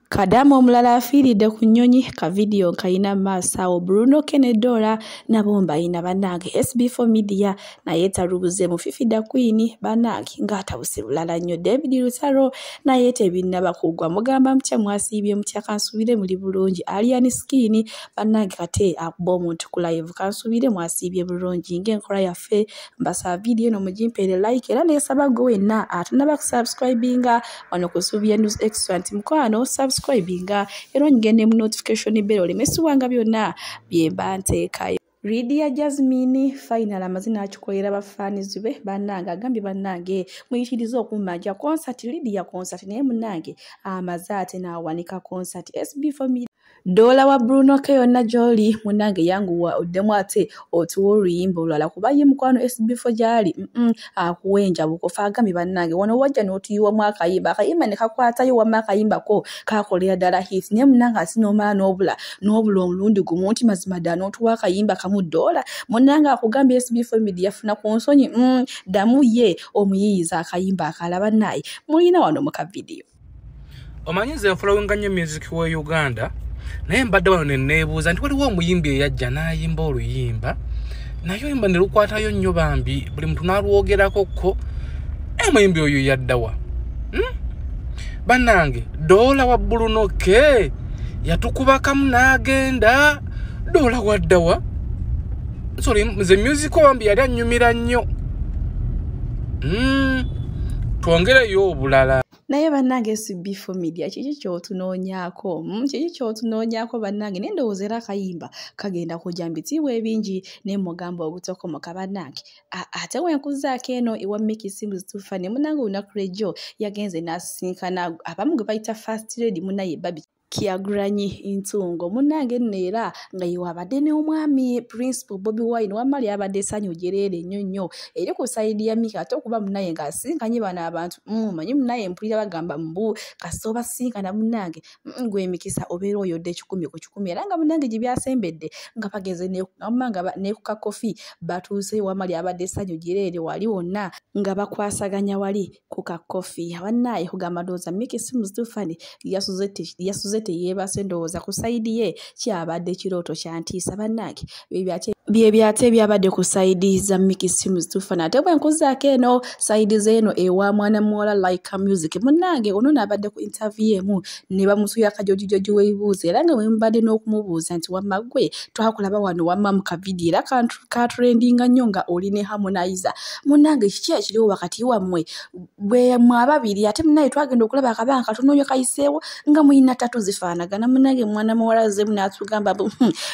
Kadama omulala afiiridde ku nnyonyi ka video kayina maasawo Bruno Kenedora nabomba ina banange SB4 Media naye talubuze mu Fifidaqueen banange ng'atabuse bulala nnyo David Lutalo naye tebinnaba kugwa mugamba mutya mwasiibye mutya kansubire muli bulungi Aliani Skin banange kate akuba omuntu ku live kansubire mwasiibye bulungi ng'enkola yaffe mbasaba video no mugimpere like era nesaba gwe wenna atanaba kusubscribinga wano ku Subya News Excellent mukwano subscribinga era ngende mu notification bell lemesuwanga byonna byemba nteekayo. Lydia Jasmine final amazina akikolera bafanizi be banange agambye banange muyitirize okumanja concert Lydia concert naye munange amazaate nawanika concert SB4 Media Dola wa Bruno Keyona Joli munange yangu wa odemwate otuwo oluyimba olwala kuba ye mukwano SB4 jali akuwenja bukofa agambye banange wano wajja n'otuyiwa mwakayimba akayimba ne kakwatayo wa makayimba ko kakolera dala hits ne munange asinoma n'obula omulundi gumu nti mazima dano otuwa akayimba kamu Dola munange akugambye SB4 Media funa ku nsonyi damu ye omuyiyiza akayimba akalaba naye mulina wano mu ka video. Omanyize following nnyo music wa Uganda naye mbadde wano ne neebuuza nti waliwo omuyimbi eyajja n'ayimba oluyimba naye yimba ne lukwatayo nnyo bambi buli muntu n'alwogerako ko omuyimbi oyo yaddawa bannange Dola wa Bruno ke yatukubakamu n'agenda Dola waddawa sorry the music wambi yali annyumira nnyo twongereyo obulala naye banange SB4 Media kiki kyotunoonyako kiki kyotunoonyako banange nendowoozera akayimba kagenda kujambitiibwa ebingi ne mugambo ogutokomoka banange ate wenkuzaako eno ewa Miki Simu zitufa ne munange olunaku lw'ejjo yagenze n'asisinkana abamu gwe bayita first lady munaye babi Kiagulanyi intungo munange neera nga yiwabadde ne omwami Principal Bobby Wine wamali abadde sanyu jerere nnyo eri ku side ya Mika ate okuba munaye ng'asinkanye bana abantu manyi munaye mpulira bagamba mbu kasoba sinkana munange gwe mikisa obeera oyodde 10 ku 10 era nga munange gye byasembedde nga bageze ne ku kakofi batuuse wamali abadde sanyu jerere wali wonna nga bakwasaganya wali ku kakofi abannaye kugamba ndowooza Miki Simu zitufane yasuze yebase ndowooza ku saidi ye kyabadde kirooto kyantiisa bannange bye byate byabadde ku saidi za Miki Simu zitufana ate bwenkuzaako eno saidi zeno ewa mwana muwala like music munnange ono n'abadde ku interview emu ne bamusuya akajojijoji weebuuza era nga mwembadde n'okumubuuza nti wamma gwe twakulaba wano wamma mu kavidiyo era katrendinga nnyo nga oli ne Harmonizer munnange kiki ekiriwo wakati wammwe bwe mwababiri ate munnaye twagenda okulaba akabanga katono kayiseewo nga muyina tatu zifaanagana munnange mwana muwala zemu n'atugamba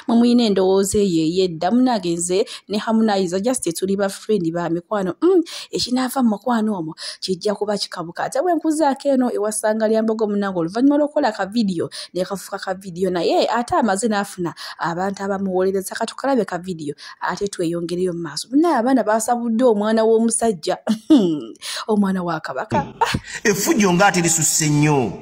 mwe muyina endowooza eyo ey'edda munnange nze ne Harmonizer just tuli ba friend ba mikwano ekinaava mu mukwano omwo kijja kuba kikabuka ate bwenkuzaako eno ewasanga lyambogo munnange oluvannyuma lw'okukola akavidiyo ne kafuuka kavidiyo naye ate amaze n'afuna abantu abamuwolereza katukalabe kavidiyo ate tweyongereyo mu maaso munnange abaana basabudde omwana w'omusajja omwana wa Kabaka effujjo ng'ate lisusse nnyo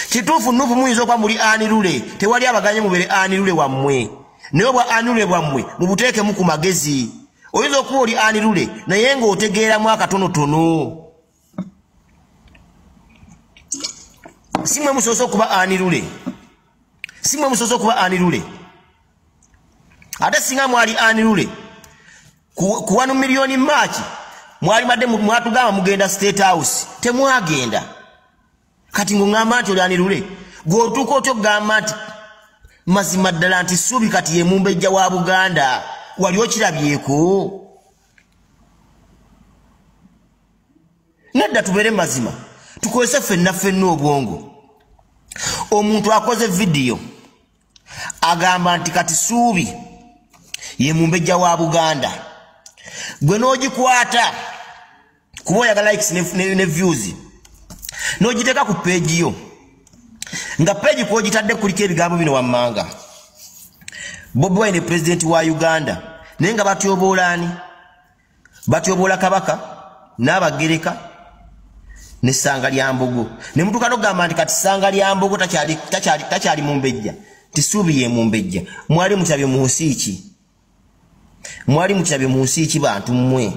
kituufu nufu muyinza okuba muli anirule tewali abaganye mubere anirule wammwe naye obwa anirule bwammwe mubuteekemu ku magezi oyinza okuba oli anirule naye ng'otegeeramu akatonotono simwe musoose okuba anirule ate singa mwali anirule ku 1 million March mwali madde mwatugamba mugenda State House temwagenda kati ng'ongamba nti oli anirule gw'otuuka otyo okugamba nti mazima ddala nti Ssuubi kati ye mumbejja wa Buganda wali okirabyeko nedda tubeere mazima tukozese ffenna obwongo omuntu akoze vidiyo agamba nti kati Ssuubi ye mumbejja wa Buganda gwe n'ogikwata kuba oyagala likes ne views n'ogiteeka ku page yo nga page kw'ogitadde kuliko ebigambo bino wammanga Bobi Wine president wa Uganda naye nga batyoboola Kabaka n'Abagereka ne Ssanga lya Mbogo ne mutuuka n'ogamba nti kati Ssanga lya Mbogo takyali mumbejja ti Ssuubi ye mumbejja mwali mukyabye mu nsi ki bantu mmwe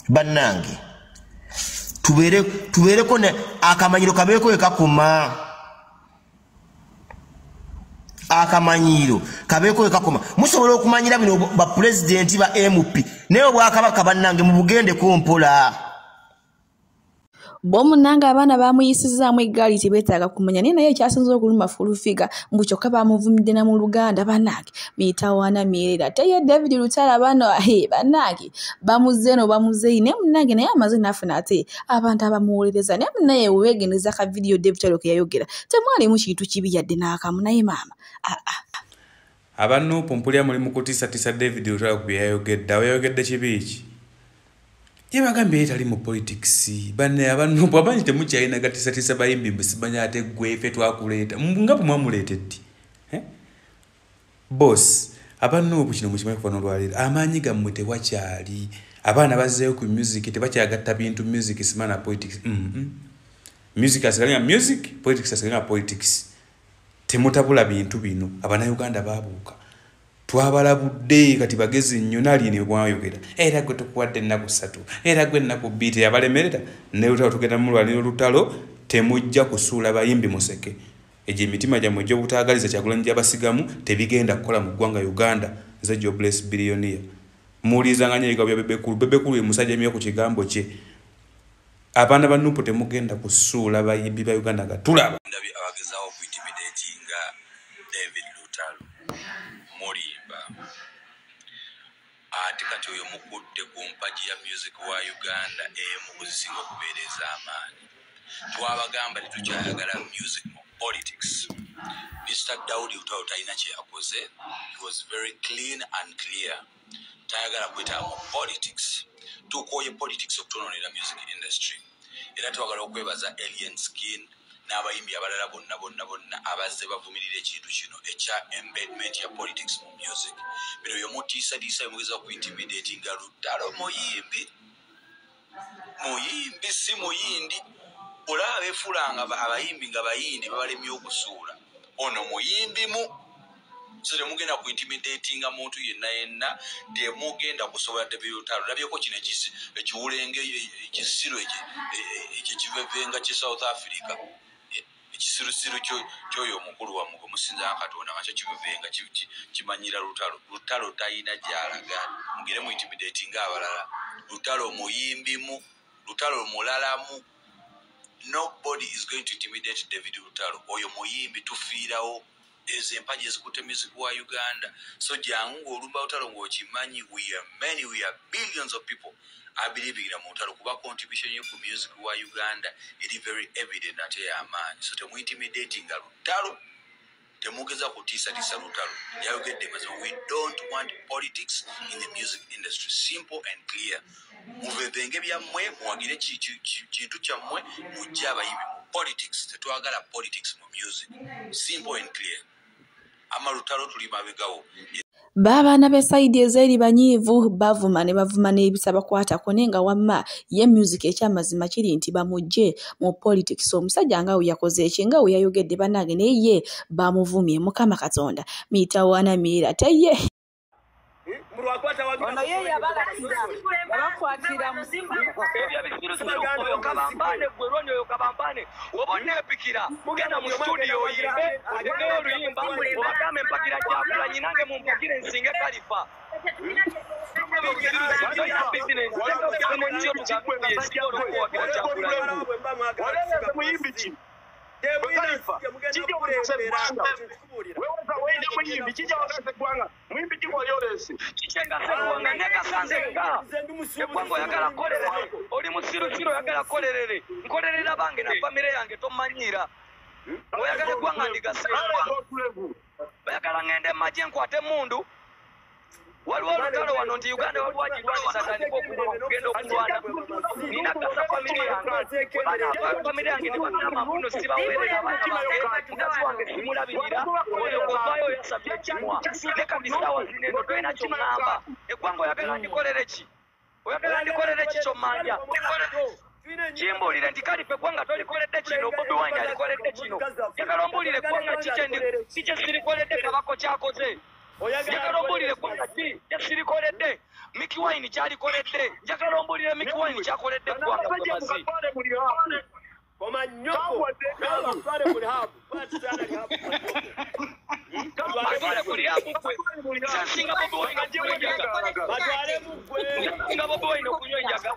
bannange tubeereko ne akamanyiro kabeeko ekakoma. Akamanyiro kabeeko ekakoma. Musobola okumanyira bino ba president ba MP naye obwakabaka bannange mu bugende ko mpola. Bomunanga abana bamuyisizaamu eggaali tibetaaga kumanya naye ekyasinze okuluma fulufiga mbu kyokka bamuvumidde na mu Luganda bannange mitawana mirera teye David Lutalo bano bannange bamuze no bamuzeyi ne munnange naye amaze nafuna ate abantu abamuwolereza ne munnaye wegeneza ka video David Lutalo ke yayogera temwali mu kintu kibi yadde n'akamu naye maama abantu pompulya muri mukutisa tisa David Lutalo kubiyayogedde awayogedde kibiiki yebagambye etali mu politics banne abantu bwabanyi temukyayina gatisa bayimbi mbisibanya ate gwefe twakuleeta nga bumwamuleetedde boss abantu kino mukimanyi kufa n'olwaliro amaanyi gammwe tewakyali abaana bazzeeyo ku music tebakyagatta bintu music simana politics music asigalinga music politics asigalinga politics temutabula bintu bino abana Uganda babuuka twabalabudde kati bagezi nnyo nali ne bwayogera era gwe tukuwadde ennaku 3 era gwe ennaku 2 yabalemerera ne Lutalo tugenda mu lwaliro Lutalo temujja kusuula bayimbi museke eje emitima gyamwe gy'obutaagaliza Kyagulanyi gy'abasigamu tebigenda kukola mu ggwanga Uganda nze jobless billionaire muulizanganya ebigambo bya bebekulu emusajja emyo ku kigambo kye abaana ba Nuupu temugenda kusuula bayimbi ba Uganda nga tulaba abagezaawo ku intimidatinga David Lutalo Omuyimba ate kati oyo mukudde ku mpaji ya music wa Uganda emu kuzisinga okubeereza amaanyi twabagamba tetukyayagala music mu politics. Mr. Daudi Lutalo talina kyakoze. He was very clean and clear. Tayagala kwetaba mu politics. Tukoye politics okutononera music industry. Era twagala okwebaza Alien Skin n'abayimbi abalala bonna abazze bavumirira ekintu kino ekya embedment ya politics mu music. Bino byomutiisa yomugeza ku intimidatinga Lutalo muyimbi si muyindi. Olaba beefulanga abayimbi nga bayindi babalemye okusuula ono muyimbi mu so temugenda ku intimidatinga muntu yenna temugenda kusobola David Lutalo labyeko kino ekiwulenge ekisiro ekyo kivevenga ki South Africa ekisirusiru kyoyo omukulu wamwe musinza Katonda nga kivevenga kimanyira Lutalo tayina gyalaga mugere mu intimidatinga abalala Lutalo muyimbi mu Lutalo mulalamu. Nobody is going to intimidate David Lutalo. Oyo muyimbi tufiirawo ezo empaji ezikutte music wa Uganda. So jangu olumba Lutalo ng'okimanyi we are many, we are billions of people are believing in Lutalo kuba contribution yo ku music wa Uganda it is very evident ate y'amaanyi. So temu intimidating Lutalo temugeza kutiisa Lutalo yayogedde mazima we don't want politics in the music industry. Simple and clear. Muvevenge byammwe muwagire kintu kyammwe mujja abayimbi mu politics tetwagala politics mu music. Simple and clear. Ama Lutalo tuli mabegawo babaana b'esayidi ezeeri banyiivu bavuma n'ebisaba kwatako nenga wamma ye music ekyamazima kiri nti bamujje mu politics omusajja nga we yakoze ekinga we yayogedde bannange naye ye bamuvumye Mukama Katonda mitawana mira teye ono ye yabakwatira muzimba ebyo bisiru kabambane gweroni oyo kabambane wobone epikira genda mu studio oyimbe ogeyo oluyimba obagame mpakira Kyagulanyi nange mumpakire nsinge Kalifa oli musirusiru yagala kolerere nkolerera bange na famire yange tomanyira oyagala eggwanga ndigaseewa bayagala ngende majje nkwate mundu waliwo Lutalo wano nti Uganda waliwo agirwanyisa tandika okugenda okulwana nina kasa famire yange famire yange ne bamina amabuno sibaweerera abaana bange mukazi wange simulabirira oyo ovaayo yasabye kimwa ne kati saawa zineno tolina kyongamba eggwanga oyagala ndikolere ki kyomanja kyembuulire nti Kalifa eggwanga tolikoledde kino Bobi Wine alikoledde kino yagala ombuulire eggwanga kikye sirikoledde Kabako kyakoze yagala ombuulire eggwanga ki kyesirikoledde Mickey Wine kyali koledde njagala ombulire Mickey Wine kyakoledde kwanga bamazi Omanyoko twale kuli hapo twale hapo twale kuli hapo singa bobo wine batwale mugwe singa bobo wine okunywa enjaga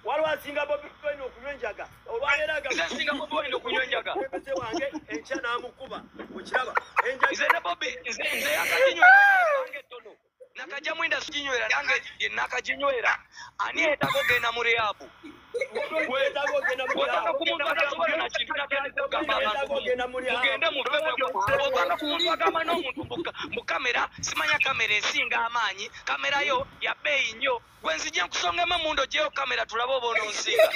walwa singa bobo wine okunywa enjaga olwaleraga singa bobo wine okunywa enjaga mpese wange encha namukuba okiraba enjaga nze bobi nze akakinywera wange tono nakaja mwinda sikinywera nange nakajinywera ani etako genda mu rehab kwetago genda mu rehab kumuntu atasobola na kintu mugende muvebanga kumuntu agamba n'omuntu mu kamera simanya kamera esinga amaanyi kamera yo ya beeyi nnyo gwenzije nkusongemu emundo gyeyo kamera tulabe oba ononsinga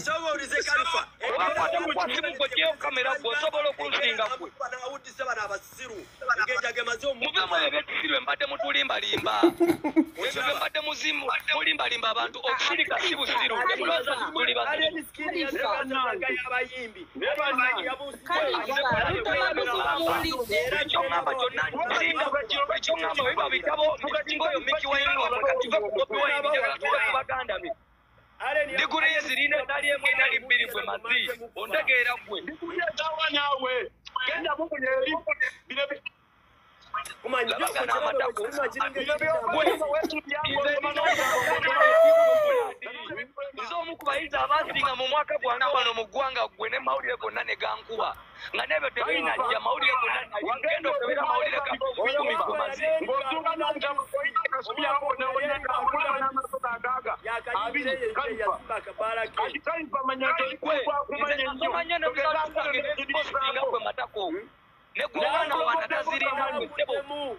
soba olize kalifa obakwata mukwasimugo gyeyo kamera gwe osobola okunsinga gwe awudise bano abasiru enjaga emaze muvemu ebyekisiru embadde mutulimbalimba ebyo mbadde mulimbalimba abantu okusirika si busiru emuloza tuli abayimbi ekyongamba kyonna nsinga ekyongamba biba bitabo mugatingoyo Mickey Wine wamwekativa ku Bobi Wine njagala tuve ku baganda be diguli ezirina etali emu etali bbiri gwe mazi ontegeera gwe nze omu ku bayizi abasinga mu mwaka gwange wano mu ggwanga gwe ne mawulire gonna ne gankuba nga nebyo tebinajja mawulire gonna genda okebera mawulire ga bikumi ku mazi omanye nebizatukange nezipositinga gwe matako ne gwewana wanatazirina nsebo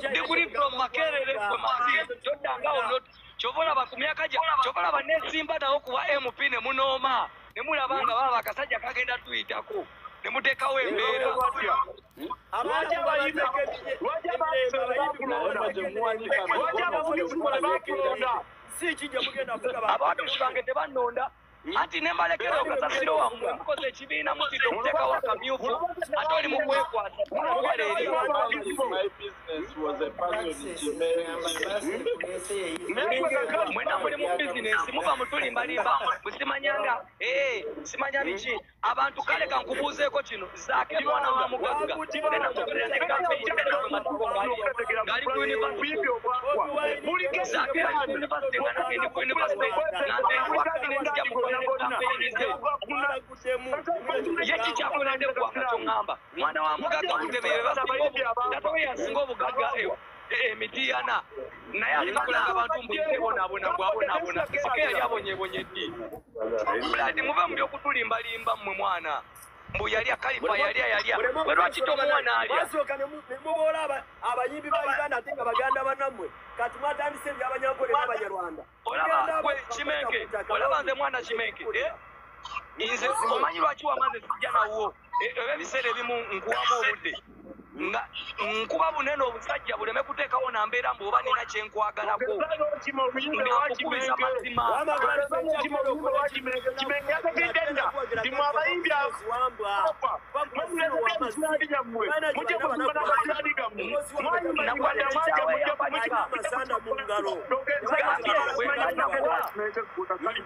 ndikuli from makerere gwe mazi todangawo kyovolaba ku myaka gya kyovolaba nesimba nawo kuwa MP ne munooma ne mulaba nga baba akasajja kagenda tuyitako ne muteekawo embeera abantu kusange tebannonda anti nembalekera okasasiro wammwe mukoze ekibiina mutidde okuteekawo akamyufu ate oli mu kwekwasa tunakuwala eri mwena muli mu bizinesi muba mutulimbalimba musimanyanga simanya biki abantu kale kankubuuzeeko kino zaake mwana wa mugagga nenamugerera ne kampeyimatako ngali ku univesity zaake ali ku univesity nga nange ndi ku univesity nange wakati nenzija mukolere kampeyinize ye kikyakoledde gwanga kyoŋŋamba mwana wa mugagga mutemeye tatowe yasinga obugagga emitiyana naye alina kulaga abantu mbuyitebonabona gwabonabona sike yali abonyebonye ddi bulati muve mu byokutulimbalimba mmwe mwana mbu yalya kalifa yalya welwakita omwana alya basooka nemubola abayimbi ba Uganda ate nga baganda bannammwe kati mwatandise ebyabanyankole n'abanyarwanda olaba gwe kimenke olaba nze mwana kimenke nze omanyi lwaki wamaze sijja nawo ebiseera ebimu nkuwamu obudde nga nkuba bunene obusajja buleme kuteekawo nambeera mbu oba nina kyenkwagalako ngankukubisa mazima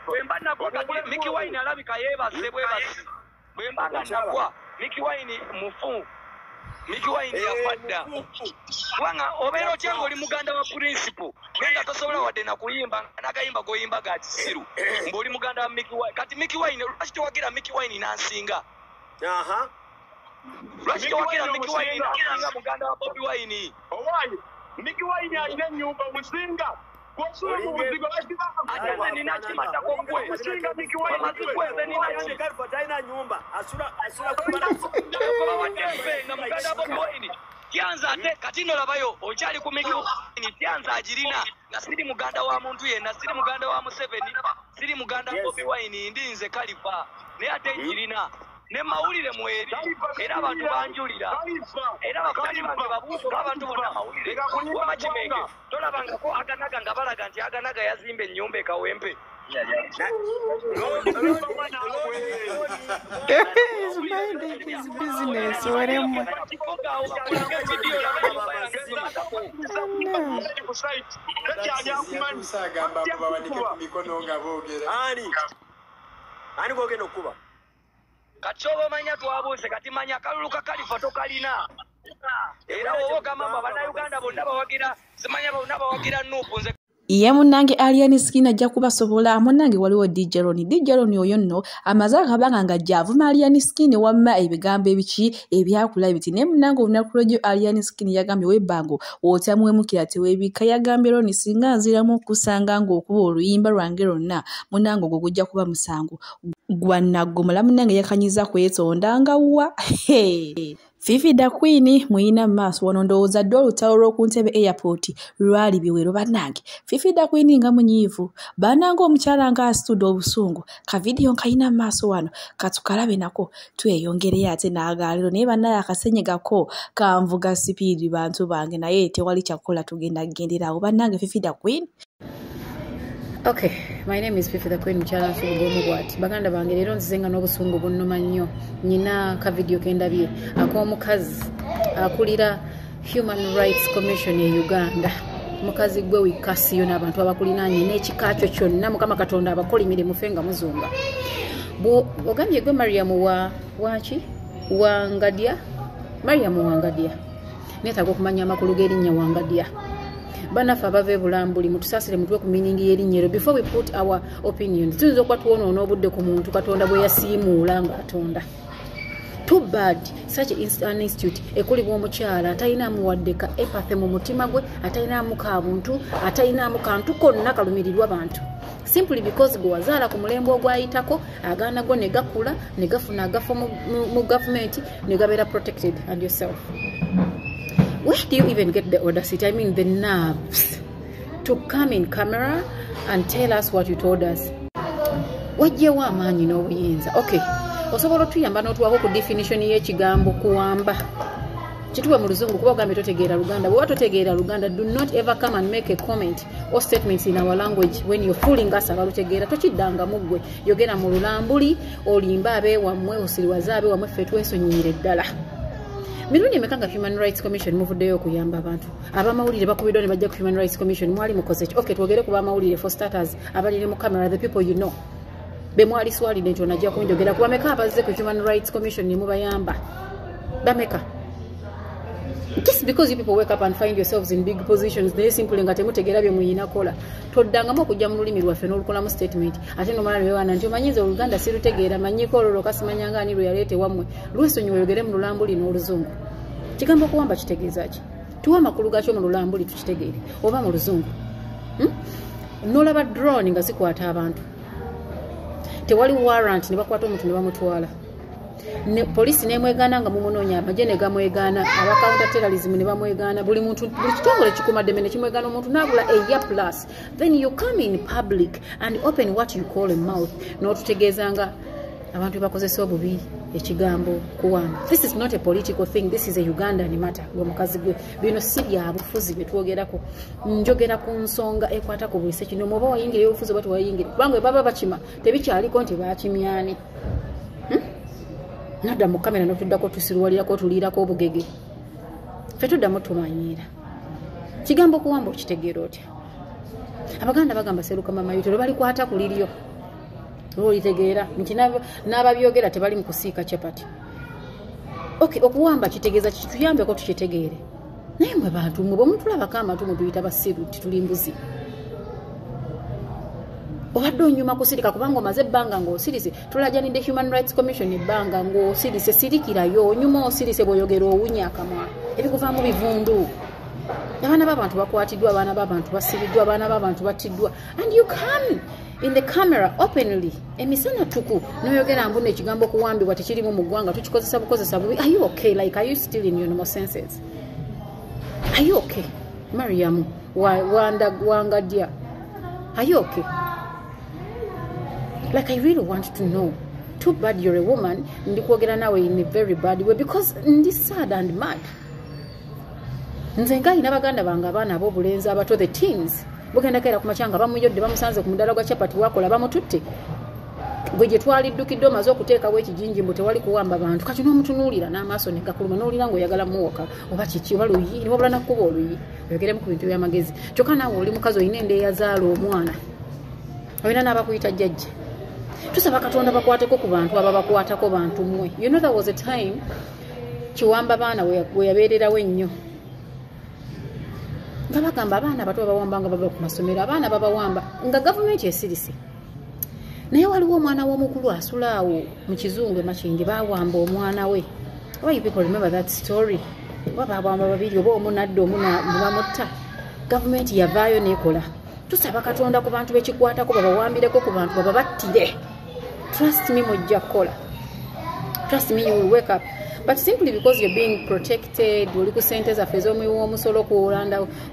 bwemba nagwa kati Mickey Wine alabika yeebase bwebasi bwembanga nagwa Mickey Wine mufu Mickey Wine yafadda kubanga obeera otya ng'oli muganda wa principal naye nga tosobola wadde nakuyimba n'agayimba goyimba ga kisiru ng'oli muganda wa Mickey Wine kati Mickey Wine lwaki tewagira Mickey Wine n'ansinga lwaki tewagira Mickey Wine n'ansinga muganda wa Bobi Wine Mickey Wine alina ennyumba musinga ate nze nina kimatako gwe amazikwe nina talina nyumba asula nga muganda wa Bobi Wine tyanza ate kati nolabayo okyali ku Mickey Wine tyanza agirina nga siri muganda wa muntu yenna siri muganda wa Museveni siri muganda wa Bobi Wine ndi nze Kalifa naye ate ngirina ne mawulire mweri era abantu banjulira era bakutali bange babuuka abantu bonna mawulire wamakimenge tolabangako aganaga nga balaga nti aganaga yazimba ennyumba ekawempe He's minding his business. Whatever. Ani gogeno kuba. Kachobo manya twabuze kati manya kaluluka kalifa tokalina. Era wowo kama bana Uganda bonna bawagira simanya bonna bawagira nupunze. Iye munange Alien Skin ajja kubasobola munange waliwo DJ Ron oyo nno amaze akabanga nga javuma Alien Skin wamma ebigambo ebichi ebyakula biti ne munange obunakulojo Alien Skin yagambye webango otamwemukira tewebika yagambye Ron singa nziramu okusanga ng'okuba oluyimba lwange lonna munange ogwo gujja kuba musango gwannagomola munange yakanyiza kwetonda wa Fifidaqueen muyina maaso wano ndowooza dde olutalo lw'okuntebe airport lwali biwero bannange Fifidaqueen nga munyiivu bannange omukyala nga asitudde obusungu ka vidiyo nkayina maaso wano katukalabe nako tweyongereyo ate n'agaliro naye bannaye akasenyegako kanvuga sipiidi bantu bange naye tewali kyakukola tugenda kugenderawo bannange Fifidaqueen. Okay, my name is Fifidaqueen mchala nsubugomu bwati. Baganda bange lero nzizenga n'obusungu bunnuma nnyo. Nyina ka video kendabye ak'omukazi akulira Human Rights Commission ya Uganda. Mukazi gwe wikasiyo n'abantu abakulinaanye n'ekikakyo kyonna Mukama Katonda abakolimire mufenga muzunga. Ogambye gwe Mariam wachi Wangadia. Mariam Wangadia. Netaga okumanya amakulu g'erinnya Wangadia. Banafa bave bulambuli mutusasire mutwe ku meaning yerinnyero before we put our opinions tuzo kwa tuona onobudde ku muntu Katonda bwe yasiimuula nga atonda. Too bad such an institute ekuli bw'omukyala atayinaamu waddeka empathy mu mutima gwe atayinaamu kabuntu atayinaamu kantu konna kalumirirwa abantu simply because gwe wazaala ku mulembe ogwayitako agaana go ne gakula ne gafuna agafo mu government ne gabeera protected and yourself. Where do you even get the audacity, I mean the nerves, to come in camera and tell us what you told us? What you want, man, you know, okay. Osobola tuyamba n'otuwako ku definition y'ekigambo kuwamba. Kituwe mu luzungu kuba ogambe totegeera Luganda. Bwe totegeera Luganda, do not ever come and make a comment or statements in our language when you're fooling us abalutegeera. Tokiddanga muggwe. Yogera mu lulambuli, olimba abeewammwe, osiriwaza abeewammwe ffe twesonyiire ddala. Mirundi emekanga Human Rights Commission muvuddeyo okuyamba abantu. Abamawulire bakubiddwa ne bajja ku Human Rights Commission mwali mukoze ki? Okay, twogere ku bamawulire for starters abalire mu camera, the people you know. Be mwali swalidde nti onajja kunjogera kuba meka abazze ku Human Rights Commission ne mubayamba. Bameka. Just because you people wake up and find yourselves in big positions, they simply nga temutegeera bye muyina kola. Toddangamu okujja mu lulimi lwaffe n'olukolamu statement. Ate nomala lwewana nti omanyiza Oluganda sirutegeera manyiko olwo kasimanyanga ani lwe yaleete wammwe. Lwesonyiwe oyogere mu lulambuli n'oluzungu. Kigambo okuwamba kitegeeza ki? Tuwa amakulu gaakyo mu lulambuli tukitegeere oba mu luzungu. N'olaba drone nga zikwata abantu. Tewali warrant ne bakwata omuntu ne bamutwala. Ne police nemwegana nga mumunoonya amagye ne gamwegana aba counter terrorism ne bamwegana buli muntu buli kitongole kikumadde ne kimwegana omuntu nabula a year plus, then you come in public and open what you call a mouth n'otutegeezanga abantu bakozesa obubi ekigambo kuwamba. This is not a political thing, this is a Ugandan matter. Gwe mukazi gwe bino si bya bufuzi betwogerako, njogera ku nsonga ekwata ku bwise kino moba wayingire obufuzi bwatu wayingire kubanga baba bakima tebikyaliko nti bakimyani. Nada mu kamera n'otuddako tusirwalirako tulirako obugege. Ffe tuddamu tumanyiira. Kigambo kuwamba okitegeera otya? Abaganda bagamba seruka mama yuto lwe balikwata ku liryo. Olitegeera nti n'ababyogera tebali mu kusiika chapati. Okay, okuwamba kitegeeza kituyambeko tukitegeere. Naye mwe bantu mwe bwemutulabako amatu mutuyita basiru tituli mbuzi. Obadde onyuma kusirika kubanga omaze ebbanga ng'osirise tulajanidde Human Rights Commission ebbanga ng'osirise sirikirayo onyuma osirise bw'oyogera owunya akamwa ebikuvaamu bivundu. Abaana b'abantu bakwatiddwa, abaana b'abantu basibiddwa, abaana b'abantu battiddwa, and you come in the camera openly emisana tuku n'oyogera mbu n'ekigambo kuwambibwa tekirimu mu ggwanga tukikozesa bubi. Are you okay? Like, are you still in your normal senses? Are you okay? Mariam Wangadia, are you okay? Like, I really want to know. Too bad you're a woman. Ndikwogera nawe in a very bad way because ndi sad and mad. Nze nga ina baganda bange abaana ab'obulenzi abato the teens. Bugenda kera ku machanga bamuyodde bamusanze ku mudala gwa chapati wakola bamututte. gwe gye twaliddukidde omaze okuteekawo ekijinji mbu tewali kuwamba bantu kati n'omutunuulira n'amaaso ne gakuluma n'olira ng'oyagala muwoka oba kiki oba luyi ne wabula nakkuba oluyi oyogeremu ku bintu by'amagezi kyokka naawe oli mukazi olina endeeyazaala omwana olina n'abakuyita jjajja tusaba katonda bakwateko ku bantu aba bakwatako bantu mmwe you know there was a time kiwamba baana we yabeererawo ennyo nga bagamba abaana abato babawamba nga baba ku masomero abaana babawamba nga gavumenti esirise naye waliwo omwana w'omukulu asula awo mu kizungu emakindi bawamba omwana we oba you people remember that story oba babawamba babiri oba omunadde omubamutta gavumenti yavaayo nekola tusaba katonda ku bantu bekikwatako babawambireko ku bantu bababattire trust me mujja kukola trust me you will wake up but simply because you're being protected oli ku sente zaffe ez'omuwi w'omusolo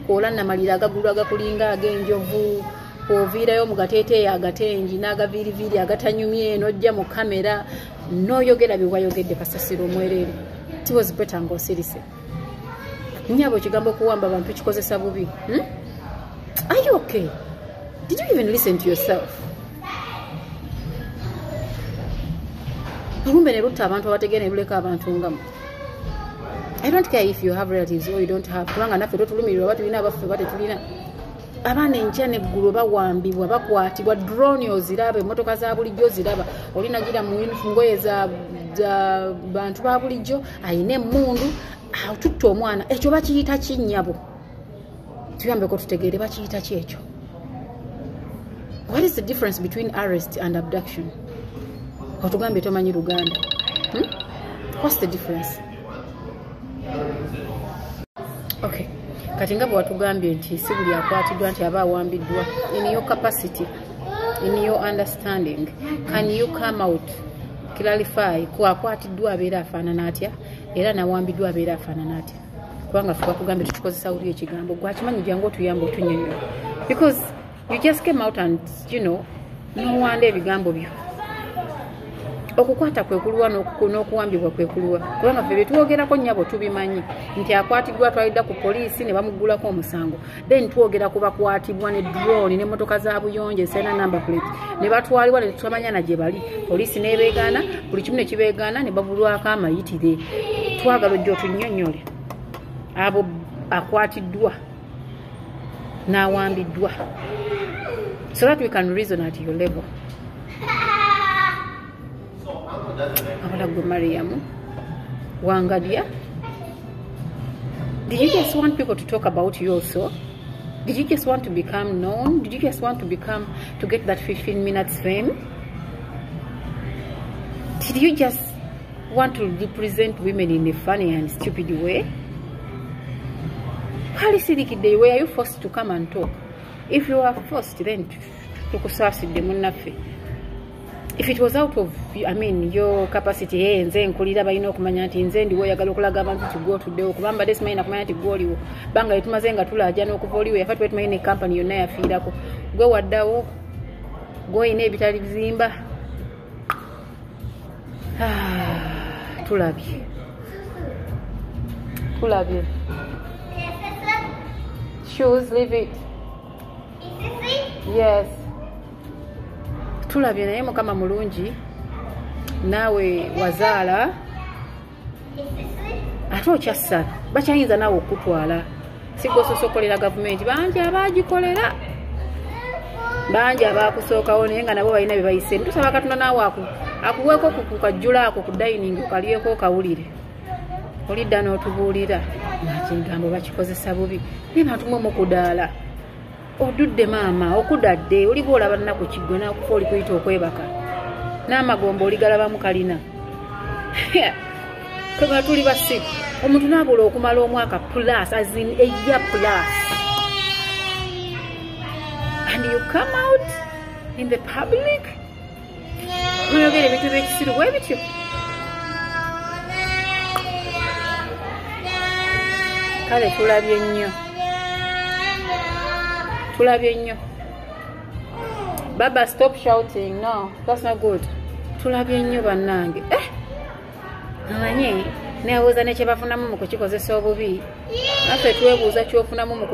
kuolanda malira agagulu agakulinga ag'enjovu oviirayo mu gateeteeyo agatengi n'agaviiriviiri agatanyumye n'ojja mu kamera n'oyogera bye wayogedde kasasiro omwereere it was better ng'osirise nnyabo ekigambo okuwamba abantu kikozesa bubi are you okay? Did you even listen to yourself? Rumbe ne rutta abantu abategene buleka abantu ngamu. I don't care if you have relatives or you don't have. Kubanga naffe totulumirirwa batu bina abaffe bate tulina. Abaana enkya neggulu bawambibwa bakwatibwa drone oziraba emmotoka za bulijjo ziraba olina gira mu ngoye za bantu ba bulijjo ayina emmundu atutta omwana ekyo bakiyita kinnyabo tuyambeko tutegeere bakiyita ki ekyo. What is the difference between arrest and abduction? Otugambye tomanyi Luganda. What's the difference? Okay. Kati nga bwatugambye nti si buli akwatiddwa nti aba awambiddwa. In your capacity, in your understanding, can you come out clarify ku akwatiddwa abeera afaanana atya era nawambiddwa abeera afaanana atya? Kubanga ffe bakugambye tukikozesa uli ekigambo gwakimanyi jangu otuyamba otunyonyola because you just came out and nowanda ebigambo byo okukwata kwekuluwa n'okuwambibwa kwekuluwa kubanga ffe betwogerako nnyabo tubimanyi nti akwatiddwa twalidda ku poliisi ne bamuggulako omusango then twogera ku bakwatibwa ne drone n'emmotoka za buyonjo sena number plate ne batwalibwa ne tutamanya na gye bali poliisi n'ebeegaana buli kimu ne kibeegaana ne babulwako amayitire twagala ojja otunnyonnyole abo akwatiddwa n'awambiddwa so that we can reason at your level. Mariam Wangadia, did you just want people to talk about you also? Did you just want to become known? Did you just want to get that 15 minutes fame? Did you just want to represent women in a funny and stupid way? Were you forced to come and talk? If you are forced, then if it was out of your capacity, nze nkulira balina okumanya nti nze ndiwo oyagala okulaga abantu nti gwe otuddewo kubanga badde simanyi nakumanya nti gwe oliwo banga etumaze nga tulaaja n'okuva oliwo yafa tuba tumanyi ne kampani yonna yafiirako gwe waddawo gwe olina ebitali bizimba tulabye shoes leave it yes tulabye naye mukama mulungi naawe wazaala ate okyassa bakyayinza naawe okutwala sigwososokolera gavumenti bangi abagikolera bangi abakusookawo naye nga nabo balina bye bayiseemu tusaba katonda naawe akuweeko kukajjula ako ku dayiningi okalyeko okawulire olidda n'otubuulira nakigambo bakikozesa bubi naye bantu mwe mukudaala odudde maama okudadde oliba olaba nnaku kiggwe nakufa oli kuyita okwebaka n'amagombo oligalabamu kalina kwega tuli basiku omuntu naabula okumala omwaka plus as in a year plus and you come out in the public noyogera ebintu by'ekisiru bwe bityo kale tulabye nnyo baba stop shouting no that's not good tulabye nnyo bannange amanyi neebuuza nekyebafunamu mu kukikozesa obubi naffe twebuuza kyofunamu mu